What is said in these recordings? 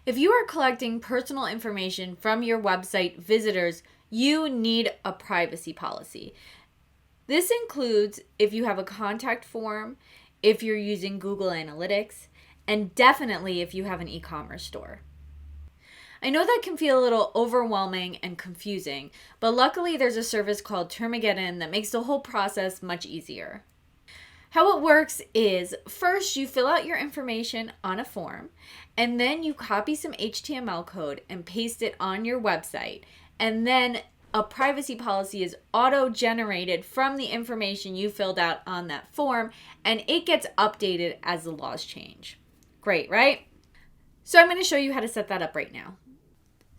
If you are collecting personal information from your website visitors, you need a privacy policy. This includes if you have a contact form, if you're using Google Analytics, and definitely if you have an e-commerce store. I know that can feel a little overwhelming and confusing, but luckily there's a service called Termageddon that makes the whole process much easier. How it works is, first you fill out your information on a form, and then you copy some HTML code and paste it on your website, and then a privacy policy is auto-generated from the information you filled out on that form, and it gets updated as the laws change. Great, right? So I'm going to show you how to set that up right now.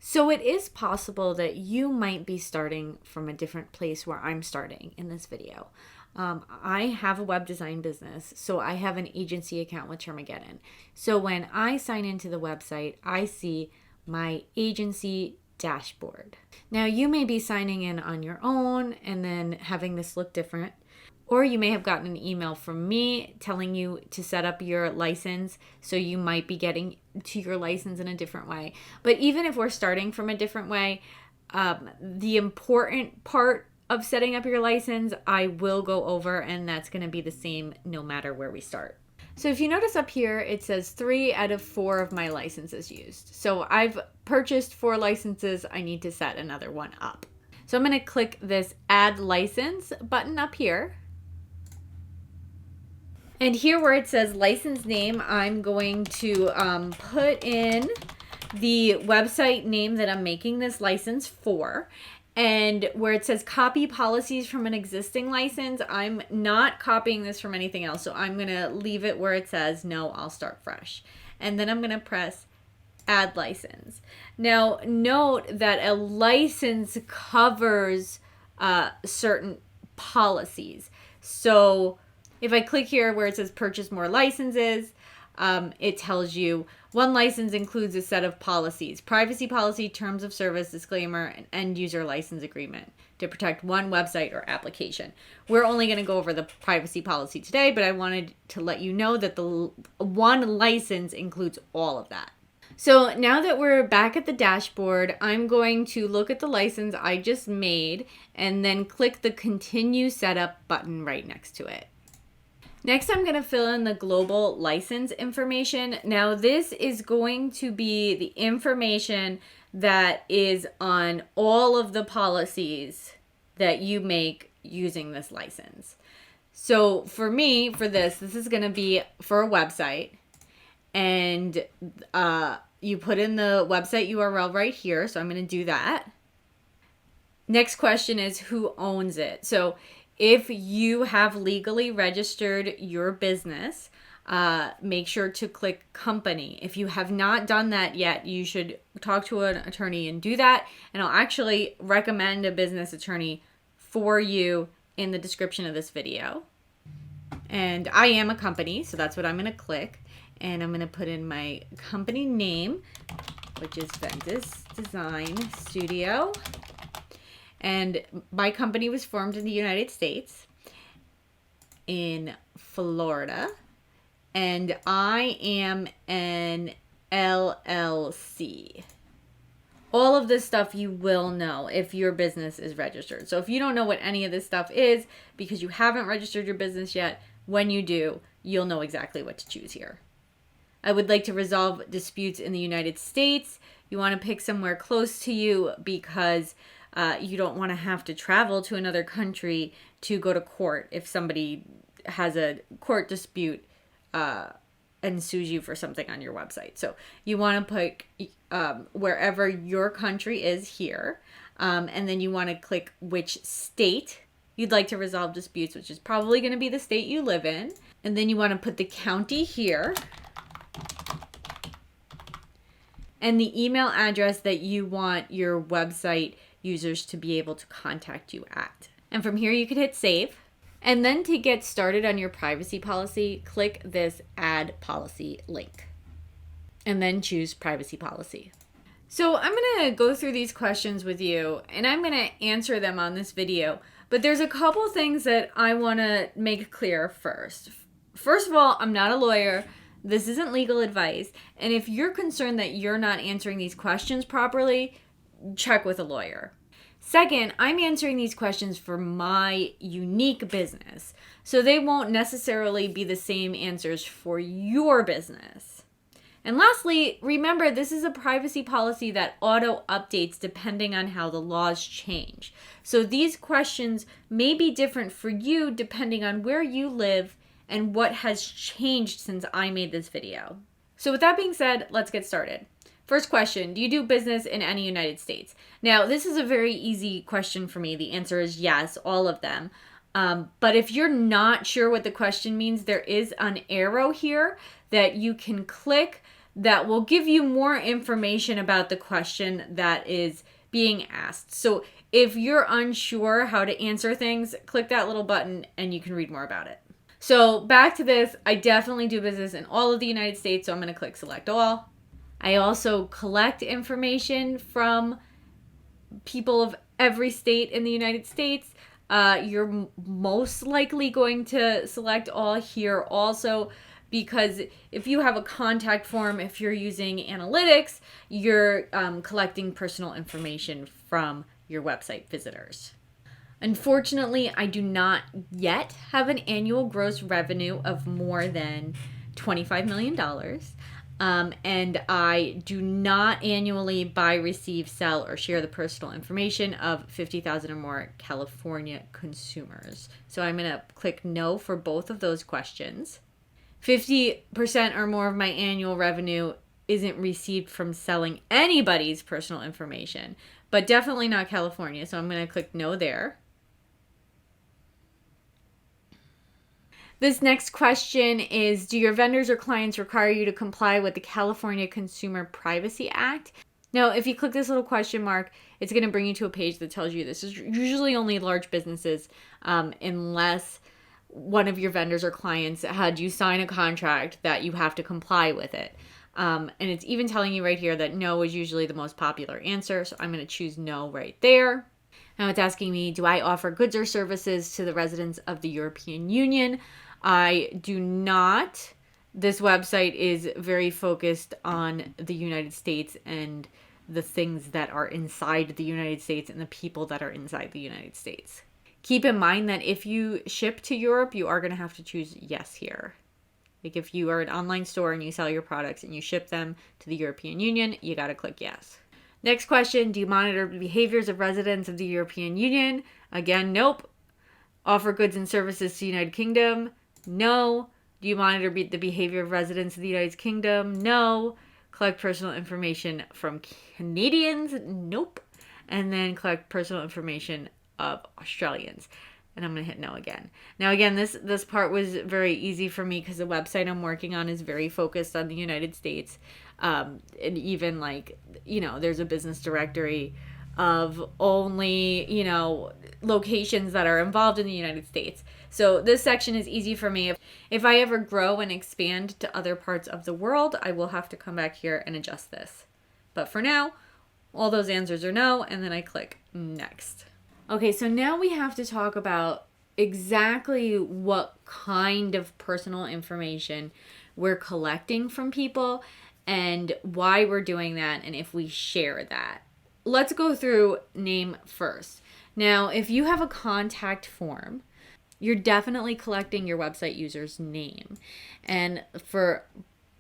So it is possible that you might be starting from a different place where I'm starting in this video. I have a web design business, so I have an agency account with Termageddon. So when I sign into the website, I see my agency dashboard. Now you may be signing in on your own and then having this look different, or you may have gotten an email from me telling you to set up your license, so you might be getting to your license in a different way. But even if we're starting from a different way, the important part of setting up your license, I will go over, and that's going to be the same no matter where we start. So if you notice up here, it says 3 out of 4 of my licenses used. So I've purchased 4 licenses. I need to set another one up. So I'm going to click this Add License button up here. And here where it says license name, I'm going to put in the website name that I'm making this license for. And where it says copy policies from an existing license, I'm not copying this from anything else. So I'm going to leave it where it says, no, I'll start fresh. And then I'm going to press add license. Now, note that a license covers certain policies. So if I click here where it says purchase more licenses, it tells you one license includes a set of policies: privacy policy, terms of service, disclaimer, and end user license agreement to protect one website or application. We're only going to go over the privacy policy today, but I wanted to let you know that the one license includes all of that. So now that we're back at the dashboard, I'm going to look at the license I just made and then click the continue setup button right next to it. Next, I'm going to fill in the global license information. Now, this is going to be the information that is on all of the policies that you make using this license. So for me, for this is going to be for a website. And you put in the website URL right here. So I'm going to do that. Next question is who owns it? So if you have legally registered your business, make sure to click company. If you have not done that yet, you should talk to an attorney and do that. And I'll actually recommend a business attorney for you in the description of this video. And I am a company, so that's what I'm going to click. And I'm going to put in my company name, which is Ventus Design Studio. And my company was formed in the United States, in Florida, and I am an LLC. All of this stuff you will know if your business is registered. So if you don't know what any of this stuff is because you haven't registered your business yet, when you do, you'll know exactly what to choose here. I would like to resolve disputes in the United States. You want to pick somewhere close to you because you don't want to have to travel to another country to go to court if somebody has a court dispute and sues you for something on your website. So you want to put wherever your country is here, and then you want to click which state you'd like to resolve disputes, which is probably going to be the state you live in. And then you want to put the county here and the email address that you want your website users to be able to contact you at. And from here you could hit save. And then to get started on your privacy policy, click this add policy link and then choose privacy policy. So I'm going to go through these questions with you and I'm going to answer them on this video, but there's a couple things that I want to make clear first. First of all, I'm not a lawyer. This isn't legal advice. And if you're concerned that you're not answering these questions properly, check with a lawyer. Second, I'm answering these questions for my unique business, so they won't necessarily be the same answers for your business. And lastly, remember this is a privacy policy that auto updates depending on how the laws change. So these questions may be different for you depending on where you live and what has changed since I made this video. So with that being said, let's get started. First question, do you do business in any United States? Now, this is a very easy question for me. The answer is yes, all of them. But if you're not sure what the question means, there is an arrow here that you can click that will give you more information about the question that is being asked. So if you're unsure how to answer things, click that little button and you can read more about it. So back to this, I definitely do business in all of the United States, so I'm going to click select all. I also collect information from people of every state in the United States. You're most likely going to select all here also, because if you have a contact form, if you're using analytics, you're collecting personal information from your website visitors. Unfortunately, I do not yet have an annual gross revenue of more than $25 million. And I do not annually buy, receive, sell, or share the personal information of 50,000 or more California consumers. So I'm going to click no for both of those questions. 50% or more of my annual revenue isn't received from selling anybody's personal information, but definitely not California. So I'm going to click no there. This next question is, do your vendors or clients require you to comply with the California Consumer Privacy Act? Now, if you click this little question mark, it's going to bring you to a page that tells you this is usually only large businesses, unless one of your vendors or clients had you sign a contract that you have to comply with it. And it's even telling you right here that no is usually the most popular answer. So I'm going to choose no right there. Now it's asking me, do I offer goods or services to the residents of the European Union? I do not. This website is very focused on the United States and the things that are inside the United States and the people that are inside the United States. Keep in mind that if you ship to Europe, you are going to have to choose yes here. Like if you are an online store and you sell your products and you ship them to the European Union, you got to click yes. Next question, do you monitor the behaviors of residents of the European Union? Again, nope. Offer goods and services to the United Kingdom? No. Do you monitor the behavior of residents of the United Kingdom? No. Collect personal information from Canadians? Nope. And then collect personal information of Australians. And I'm going to hit no again. Now, again, this part was very easy for me because the website I'm working on is very focused on the United States. And even there's a business directory of only, locations that are involved in the United States. So this section is easy for me. If I ever grow and expand to other parts of the world, I will have to come back here and adjust this. But for now, all those answers are no, and then I click next. Okay, so now we have to talk about exactly what kind of personal information we're collecting from people and why we're doing that and if we share that. Let's go through name first. Now, if you have a contact form, you're definitely collecting your website user's name. And for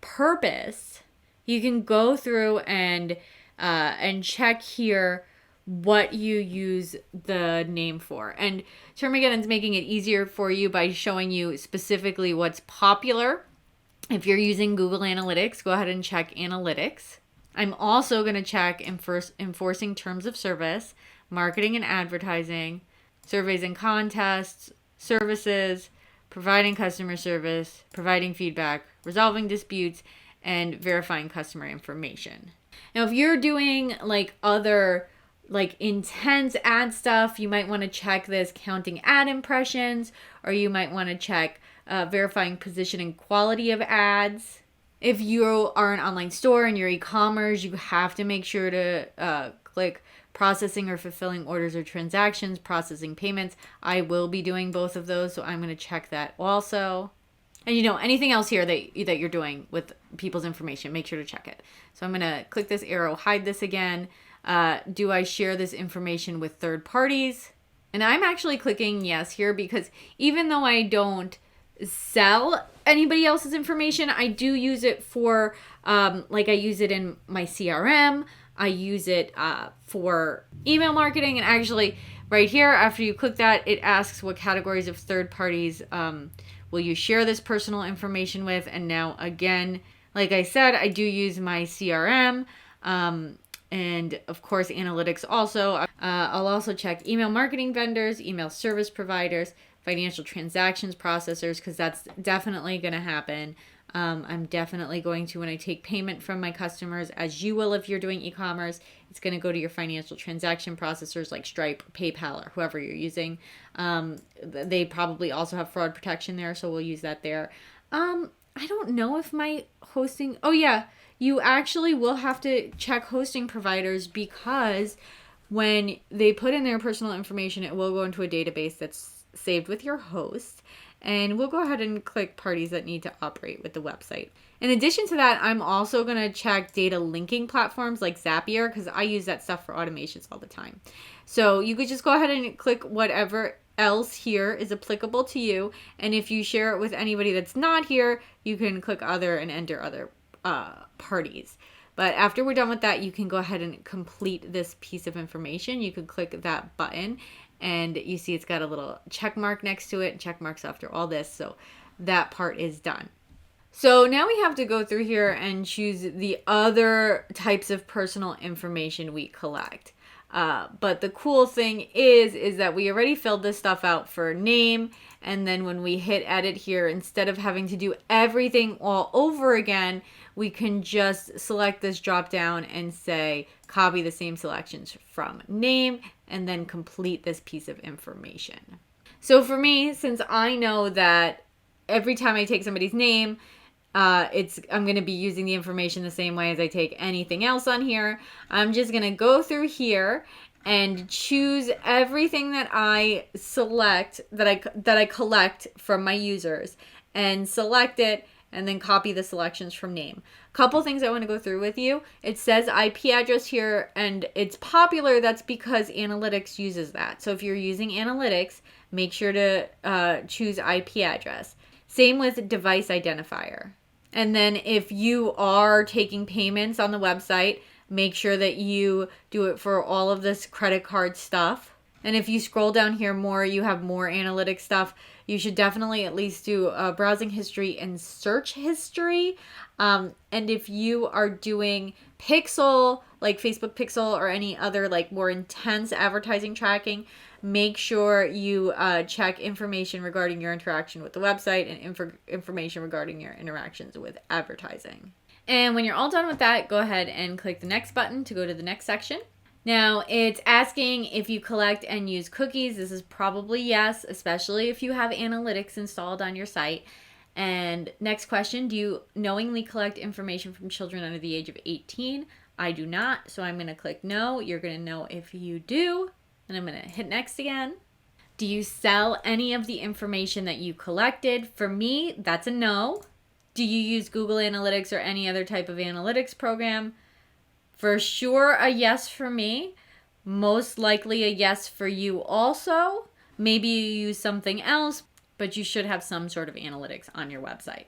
purpose, you can go through and check here what you use the name for. And Termageddon's making it easier for you by showing you specifically what's popular. If you're using Google Analytics, go ahead and check Analytics. I'm also going to check enforcing terms of service, marketing and advertising, surveys and contests, services, providing customer service, providing feedback, resolving disputes, and verifying customer information. Now, if you're doing other intense ad stuff, you might want to check this counting ad impressions, or you might want to check verifying position and quality of ads. If you are an online store and you're e-commerce, you have to make sure to click processing or fulfilling orders or transactions, processing payments. I will be doing both of those, so I'm going to check that also. And anything else here that you're doing with people's information, make sure to check it. So I'm going to click this arrow, hide this again. Do I share this information with third parties? And I'm actually clicking yes here because even though I don't sell anybody else's information, I do use it for, I use it in my CRM. I use it for email marketing. And actually right here, after you click that, it asks what categories of third parties will you share this personal information with. And now again, like I said, I do use my CRM. And of course, analytics also. I'll also check email marketing vendors, email service providers, financial transactions processors, because that's definitely going to happen. I'm definitely going to, when I take payment from my customers, as you will if you're doing e-commerce, it's going to go to your financial transaction processors like Stripe, PayPal, or whoever you're using. They probably also have fraud protection there, so we'll use that there. I don't know if my hosting... Oh, yeah. You actually will have to check hosting providers because when they put in their personal information, it will go into a database that's saved with your host. And we'll go ahead and click parties that need to operate with the website. In addition to that, I'm also going to check data linking platforms like Zapier because I use that stuff for automations all the time. So you could just go ahead and click whatever else here is applicable to you. And if you share it with anybody that's not here, you can click other and enter other parties. But after we're done with that, you can go ahead and complete this piece of information. You can click that button and you see it's got a little check mark next to it, check marks after all this. So that part is done. So now we have to go through here and choose the other types of personal information we collect. But the cool thing is that we already filled this stuff out for name. And then when we hit edit here, instead of having to do everything all over again, we can just select this drop down and say, copy the same selections from name and then complete this piece of information. So for me, since I know that every time I take somebody's name, I'm going to be using the information the same way as I take anything else on here. I'm just going to go through here and choose everything that I select, that I collect from my users, and select it and then copy the selections from name. Couple things I want to go through with you. It says IP address here, and it's popular. That's because analytics uses that. So if you're using analytics, make sure to choose IP address. Same with device identifier. And then if you are taking payments on the website, make sure that you do it for all of this credit card stuff. And if you scroll down here more, you have more analytics stuff. You should definitely at least do browsing history and search history. And if you are doing Pixel, like Facebook Pixel or any other like more intense advertising tracking, make sure you check information regarding your interaction with the website and information regarding your interactions with advertising. And when you're all done with that, go ahead and click the next button to go to the next section. Now, it's asking if you collect and use cookies. This is probably yes, especially if you have analytics installed on your site. And next question, do you knowingly collect information from children under the age of 18? I do not, so I'm going to click no. You're going to know if you do, and I'm going to hit next again. Do you sell any of the information that you collected? For me, that's a no. Do you use Google Analytics or any other type of analytics program? For sure, a yes for me. Most likely a yes for you also. Maybe you use something else, but you should have some sort of analytics on your website.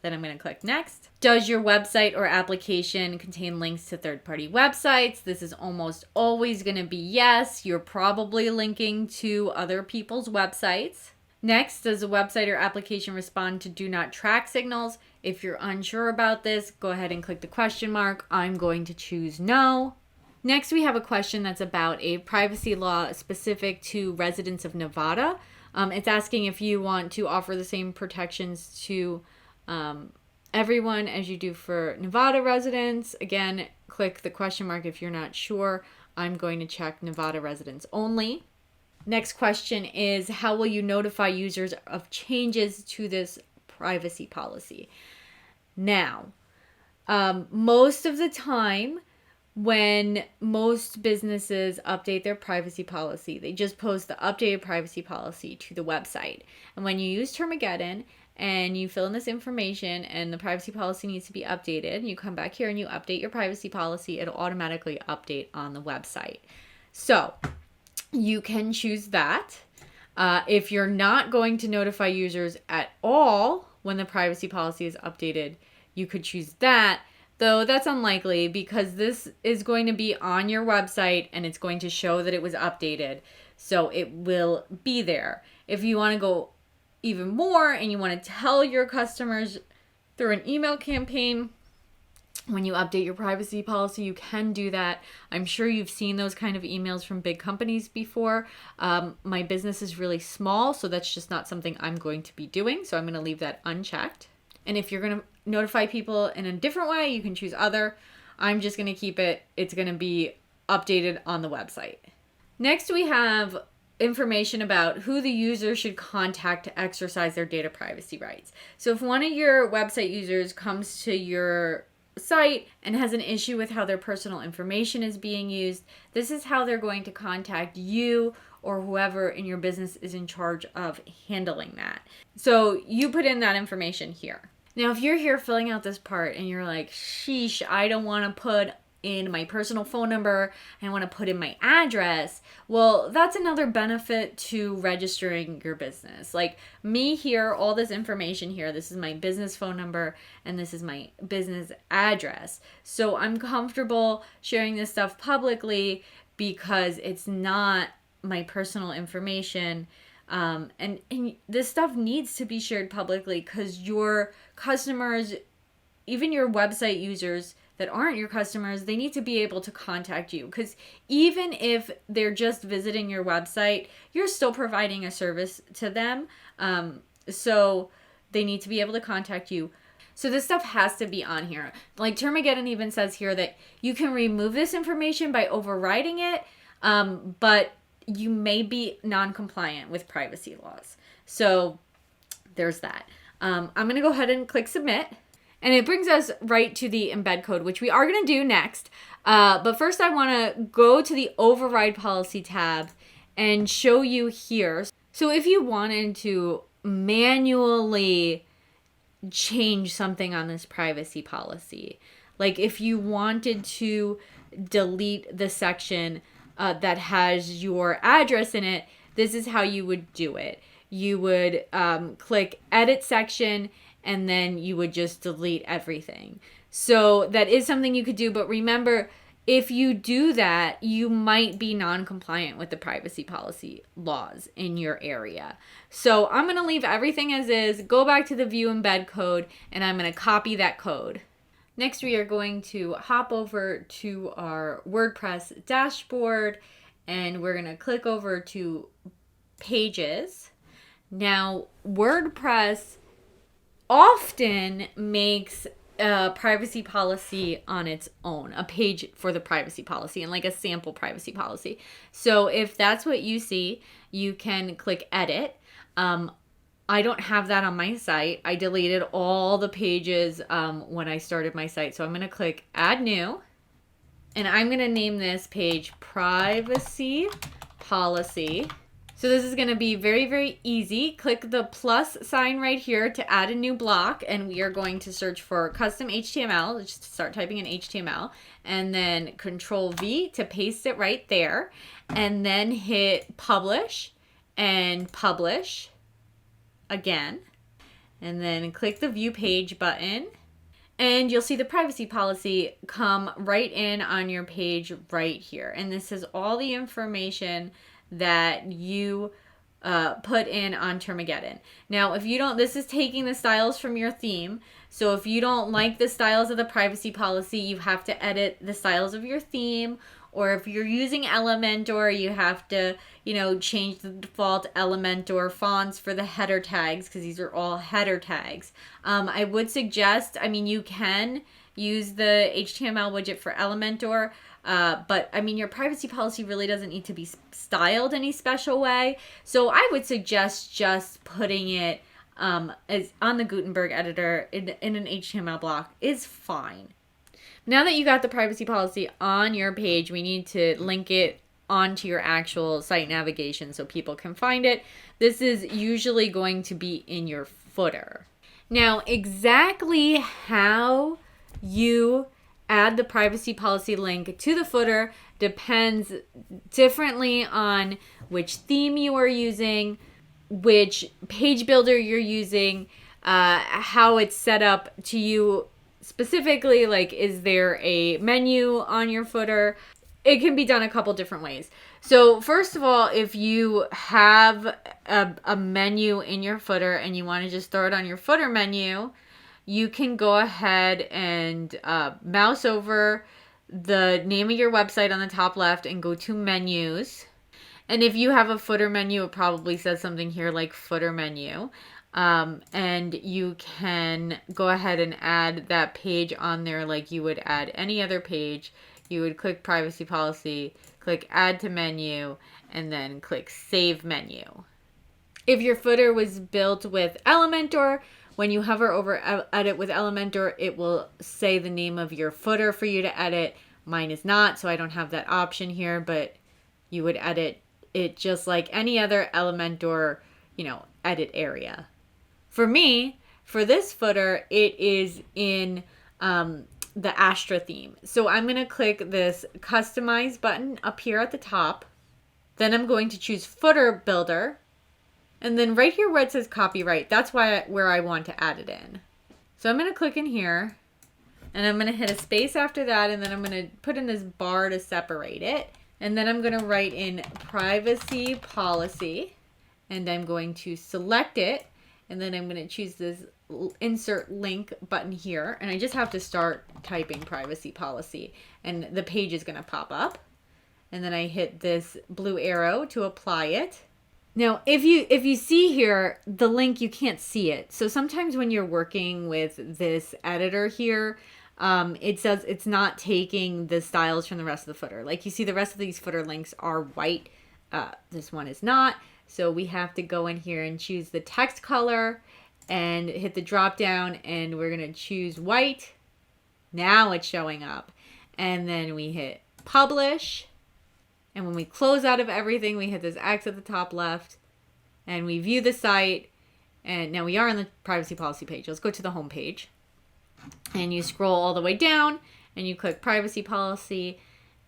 Then I'm going to click next. Does your website or application contain links to third-party websites? This is almost always going to be yes. You're probably linking to other people's websites. Next, does the website or application respond to do not track signals? If you're unsure about this, go ahead and click the question mark. I'm going to choose no. Next, we have a question that's about a privacy law specific to residents of Nevada. It's asking if you want to offer the same protections to everyone as you do for Nevada residents. Again, click the question mark if you're not sure. I'm going to check Nevada residents only. Next question is, how will you notify users of changes to this privacy policy? Now, most of the time, when most businesses update their privacy policy, they just post the updated privacy policy to the website. And when you use Termageddon and you fill in this information and the privacy policy needs to be updated, you come back here and you update your privacy policy, it'll automatically update on the website. So you can choose that. If you're not going to notify users at all when the privacy policy is updated, you could choose that. Though that's unlikely because this is going to be on your website and it's going to show that it was updated. So it will be there. If you want to go even more and you want to tell your customers through an email campaign, when you update your privacy policy, you can do that. I'm sure you've seen those kind of emails from big companies before. My business is really small, so that's just not something I'm going to be doing. So I'm going to leave that unchecked. And if you're going to notify people in a different way, you can choose other. I'm just going to keep it. It's going to be updated on the website. Next, we have information about who the user should contact to exercise their data privacy rights. So if one of your website users comes to your site and has an issue with how their personal information is being used, this is how they're going to contact you or whoever in your business is in charge of handling that. So you put in that information here. Now, if you're here filling out this part and you're like, sheesh, I don't want to put in my personal phone number, I want to put in my address, well, that's another benefit to registering your business. Like me here, all this information here, this is my business phone number and this is my business address. So I'm comfortable sharing this stuff publicly because it's not my personal information. And this stuff needs to be shared publicly because your customers, even your website users that aren't your customers, they need to be able to contact you. Because even if they're just visiting your website, you're still providing a service to them. So they need to be able to contact you. So this stuff has to be on here. Like Termageddon even says here that you can remove this information by overriding it, but you may be non-compliant with privacy laws. So there's that. I'm going to go ahead and click submit. And it brings us right to the embed code, which we are going to do next. But first I want to go to the override policy tab and show you here. So if you wanted to manually change something on this privacy policy, like if you wanted to delete the section that has your address in it, this is how you would do it. You would click edit section and then you would just delete everything. So that is something you could do, but remember, if you do that, you might be non-compliant with the privacy policy laws in your area. So I'm going to leave everything as is, go back to the view embed code, and I'm going to copy that code. Next, we are going to hop over to our WordPress dashboard, and we're going to click over to Pages. Now, WordPress often makes a privacy policy on its own, a page for the privacy policy and like a sample privacy policy. So if that's what you see, you can click edit. I don't have that on my site. I deleted all the pages when I started my site. So I'm going to click add new, and I'm going to name this page privacy policy. So this is going to be very, very easy. Click the plus sign right here to add a new block, and we are going to search for custom HTML. Let's just start typing in HTML, and then Control V to paste it right there, and then hit publish and publish again, and then click the view page button, and you'll see the privacy policy come right in on your page right here. And this is all the information that you put in on Termageddon. Now, if you don't, this is taking the styles from your theme. So if you don't like the styles of the privacy policy, you have to edit the styles of your theme. Or if you're using Elementor, you have to, change the default Elementor fonts for the header tags, because these are all header tags. I would suggest, you can use the HTML widget for Elementor, but your privacy policy really doesn't need to be styled any special way. So I would suggest just putting it as on the Gutenberg editor in an HTML block is fine. Now that you got the privacy policy on your page, we need to link it onto your actual site navigation so people can find it. This is usually going to be in your footer. Now, exactly how you add the privacy policy link to the footer depends differently on which theme you are using, which page builder you're using, how it's set up to you specifically. Like, is there a menu on your footer? It can be done a couple different ways. So first of all, if you have a menu in your footer and you want to just throw it on your footer menu, you can go ahead and mouse over the name of your website on the top left and go to menus. And if you have a footer menu, it probably says something here like footer menu. And you can go ahead and add that page on there like you would add any other page. You would click privacy policy, click add to menu, and then click save menu. If your footer was built with Elementor, when you hover over edit with Elementor, it will say the name of your footer for you to edit. Mine is not, so I don't have that option here, but you would edit it just like any other Elementor, edit area. For me, for this footer, it is in the Astra theme. So I'm going to click this customize button up here at the top. Then I'm going to choose footer builder. And then right here where it says copyright, that's where I want to add it in. So I'm going to click in here and I'm going to hit a space after that. And then I'm going to put in this bar to separate it. And then I'm going to write in privacy policy and I'm going to select it. And then I'm going to choose this insert link button here. And I just have to start typing privacy policy and the page is going to pop up. And then I hit this blue arrow to apply it. Now, if you see here, the link, you can't see it. So sometimes when you're working with this editor here, it says it's not taking the styles from the rest of the footer. Like you see the rest of these footer links are white. This one is not. So we have to go in here and choose the text color and hit the drop down and we're going to choose white. Now it's showing up. And then we hit publish. And when we close out of everything, we hit this X at the top left and we view the site. And now we are on the privacy policy page. Let's go to the home page and you scroll all the way down and you click privacy policy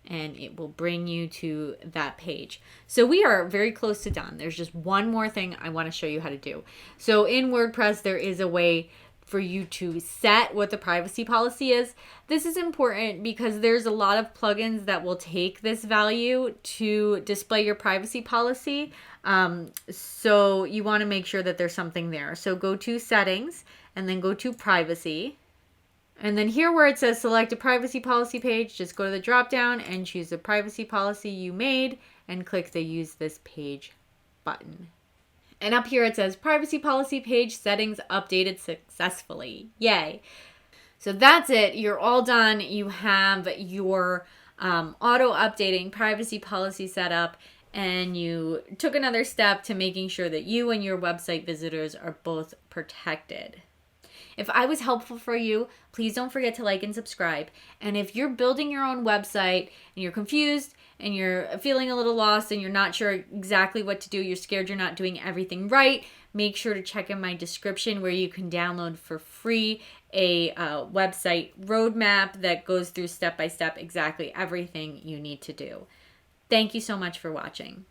and it will bring you to that page. So we are very close to done. There's just one more thing I want to show you how to do. So in WordPress, there is a way for you to set what the privacy policy is. This is important because there's a lot of plugins that will take this value to display your privacy policy. So you want to make sure that there's something there. So go to settings and then go to privacy. And then here where it says select a privacy policy page, just go to the drop down and choose the privacy policy you made and click the use this page button. And up here it says privacy policy page settings updated successfully. Yay. So that's it. You're all done. You have your auto updating privacy policy set up and you took another step to making sure that you and your website visitors are both protected. If I was helpful for you, please don't forget to like and subscribe. And if you're building your own website and you're confused and you're feeling a little lost and you're not sure exactly what to do, you're scared you're not doing everything right, make sure to check in my description where you can download for free a website roadmap that goes through step by step exactly everything you need to do. Thank you so much for watching.